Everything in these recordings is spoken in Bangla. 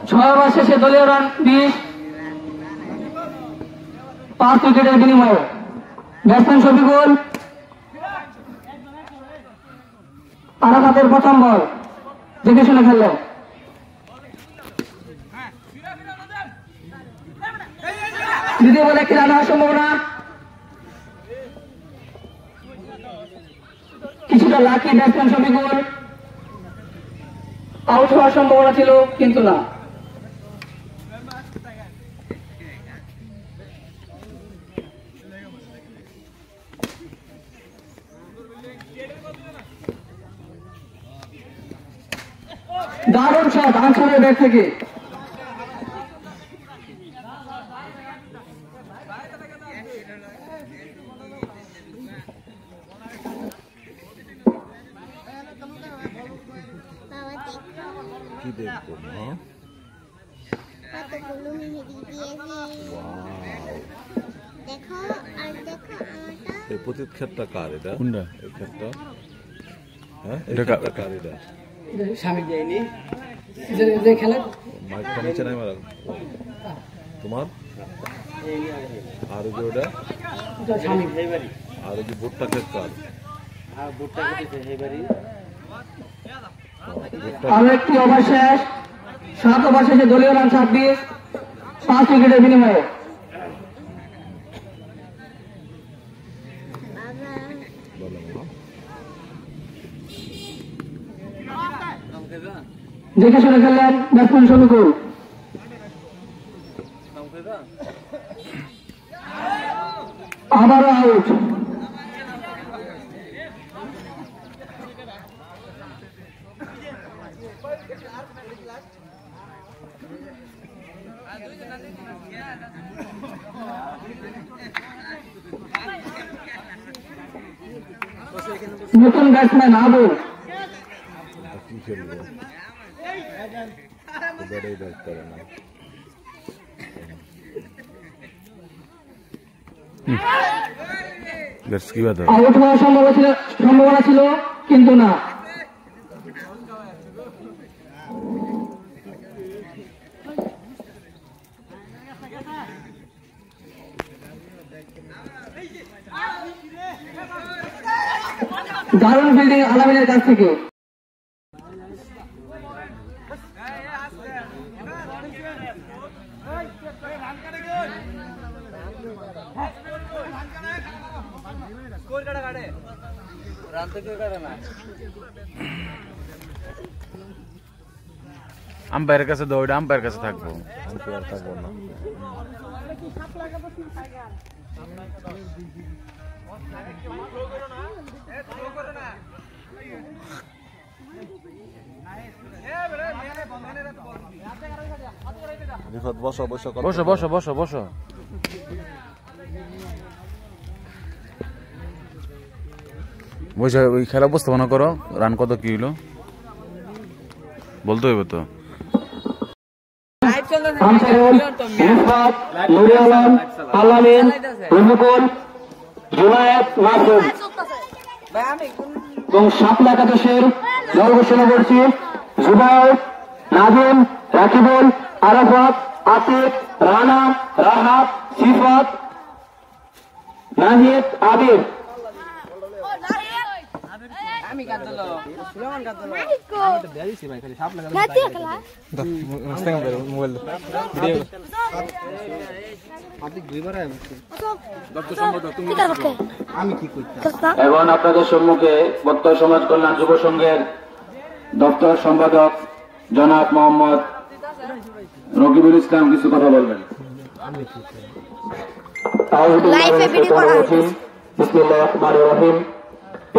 ছয় ওভার শেষে দলীয় রান 20, 5 উইকেটের বিনিময়ে। ব্যাটসম্যান শফিকুল, আরাফাতের প্রথম বল, দেখে শুনে খেললেন। দ্বিতীয় বলে একটি রান হওয়ার সম্ভাবনা, কিছুটা লাকি ব্যাটসম্যান শফিকুল, আউট হওয়ার সম্ভাবনা ছিল কিন্তু না। দারুণ শট আনসারের ব্যাট থেকে। কি দেখবো এই প্রতীক ক্ষেতটা কার? এটা কোনটা? এই ক্ষেতটা, হ্যাঁ এটা কার? এটা স্বামী যায়নি খেলা মাইকটা নিচে নাই মারা তোমার। আর যে ওটা আর যে ভুট্টা ক্ষেত কার? আরো একটি ওভার শেষ, 7 ওভার শেষে দলীয় রান 26, 5 উইকেটের বিনিময়ে। দেখে শুনে খেললেন ব্যাটসম্যান শফিকুল। আবারও আউট। নতুন ব্যাটসম্যান আবু কি খেলবো? এবারেই ব্যাট করে না। আউট হওয়ার সম্ভাবনা ছিল কিন্তু না। দারুণ ফিল্ডিং আলামিনের কাছ থেকে। আম্পায়ারের কাছে দৌড়া, আম্পায়ারের কাছে থাকবো, আম্পায়ার থাকবো না। বসো বসো বসো বসো বসো বসো। বসে ওই খেলা উপস্থাপনা করো, রান কত কি হইলো বলতে হইবে তো। এবং শাপলা একাদশের দল ঘোষণা করছি জুবায়ের, নাজিম, রাকিবুল, আরাফাত, আসিফ, রানা, রাহাত, সিফাত, নাহিদ, আবির। এখন আপনাদের সম্মুখে বর্তমান সমাজ কল্যাণ যুব সংঘের দপ্তর সম্পাদক জনাব মোহাম্মদ রকিবুল ইসলাম কিছু কথা বলবেন।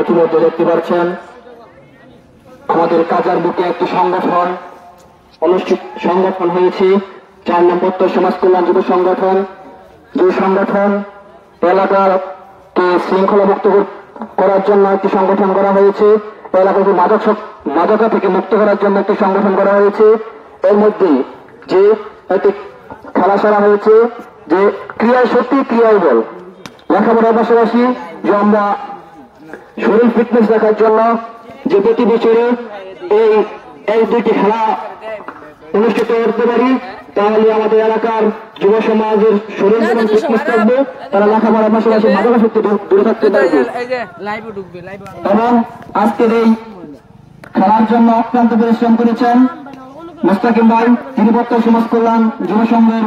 ইতিমধ্যে দেখতে পাচ্ছেন আমাদের কাজার বুকে একটি সংগঠন হয়েছে, 4 নম্বর সমাজ কল্যাণ যুব সংগঠন। যে সংগঠন এলাকাকে শৃঙ্খলামুক্ত করার জন্য একটি সংগঠন করা হয়েছে, এলাকাকে মাদকা থেকে মুক্ত করার জন্য একটি সংগঠন করা হয়েছে। এর মধ্যে যে একটি খেলা করা হয়েছে যে ক্রিয়ায় শক্তি ক্রিয়ায় বল, লেখাপড়ার পাশাপাশি যে আমরা শরীর ফিটনেস রাখার জন্য যে প্রতি বছরে এই দুটি খেলা অনুষ্ঠিত করতে পারি, তাহলে আমাদের এলাকার যুব সমাজের শরীর যেমন ফিটনেস থাকবে, তারা লেখাপড়ার পাশাপাশি ভালোবাসা দূরে থাকতে পারবে। এবং আজকের এই খেলার জন্য অক্লান্ত পরিশ্রম করেছেন মুস্তাকিম ভাই, তিনি বর্তমান সমাজ কল্যাণ যুব সংঘের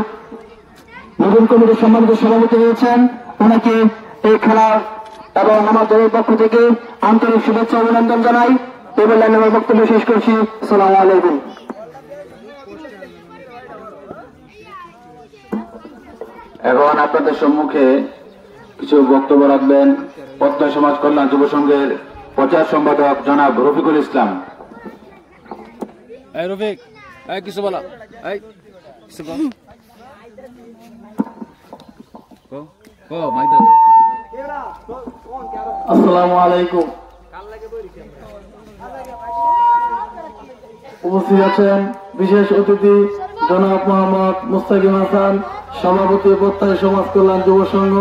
নতুন কমিটির সম্মানিত সভাপতি হয়েছেন। ওনাকে এই খেলা এবং আমার দলের পক্ষ থেকে আন্তরিক শুভেচ্ছা অভিনন্দন জানাই। এই বলে আমি আমার বক্তব্য শেষ করছি। আসসালামু আলাইকুম। এখন আপনাদের সম্মুখে কিছু বক্তব্য রাখবেন পদ্মা সমাজ কল্যাণ যুব সংঘের প্রচার সম্পাদক জনাব রফিকুল ইসলাম। রফিক কিছু বলা আসসালামু আলাইকুম। উপস্থিত আছেন বিশেষ অতিথি জনাব মোহাম্মদ মুস্তাকিম হাসান, সভাপতি পদ্মা সমাজ কল্যাণ যুব সংঘ।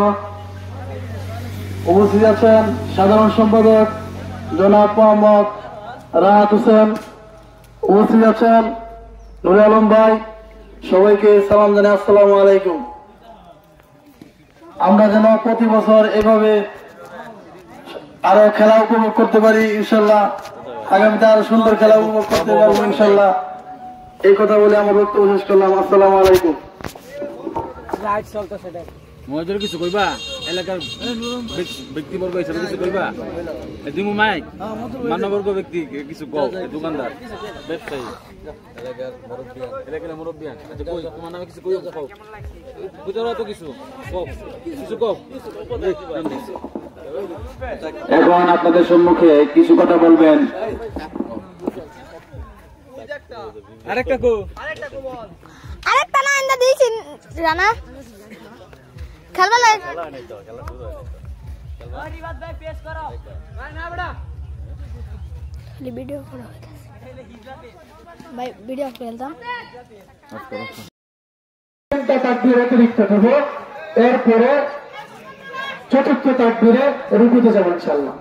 উপস্থিত আছেন সাধারণ সম্পাদক জনাব মোহাম্মদ রাহাত হোসেন। উপস্থিত আছেন নুরে আলম ভাই। সবাইকে সালাম জানাই আসসালামু আলাইকুম। আমরা যেন প্রতি বছর এভাবে আরো খেলা উপভোগ করতে পারি ইনশাল্লাহ, আগামীতে আরো সুন্দর খেলা উপভোগ করতে পারবো ইনশাল্লাহ। এই কথা বলে আমার বক্তব্য শেষ করলাম। আসসালামু আলাইকুম। মজুর কিছু কইবা, এলাকার ব্যক্তিবর্গ হিসাবে কিছু কইবা, দিমু মাইক মান্যবর্গ ব্যক্তি কিছু কও, দোকানদার ব্যবসায়ী এলাকার মুরব্বিয়ান, আচ্ছা কই তোমার নামে কিছু কই কও, বুঝারো তো কিছু কও, কিছু কও। এখন আপনাদের সম্মুখে কিছু কথা বলবেন আরেকটা কো, আরেকটা না এন্ড দিয়েছি রানা খেলবা লাগ ভিডিও করা হইতাছে ভাই, ভিডিও করলাম। তাকবীর অতিরিক্ত দেব, এরপরে চতুর্থ তাকবীরে রুকুতে যাব ইনশাআল্লাহ।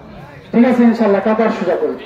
ঠিক আছে ইনশাআল্লাহ, কাবার সোজা করি।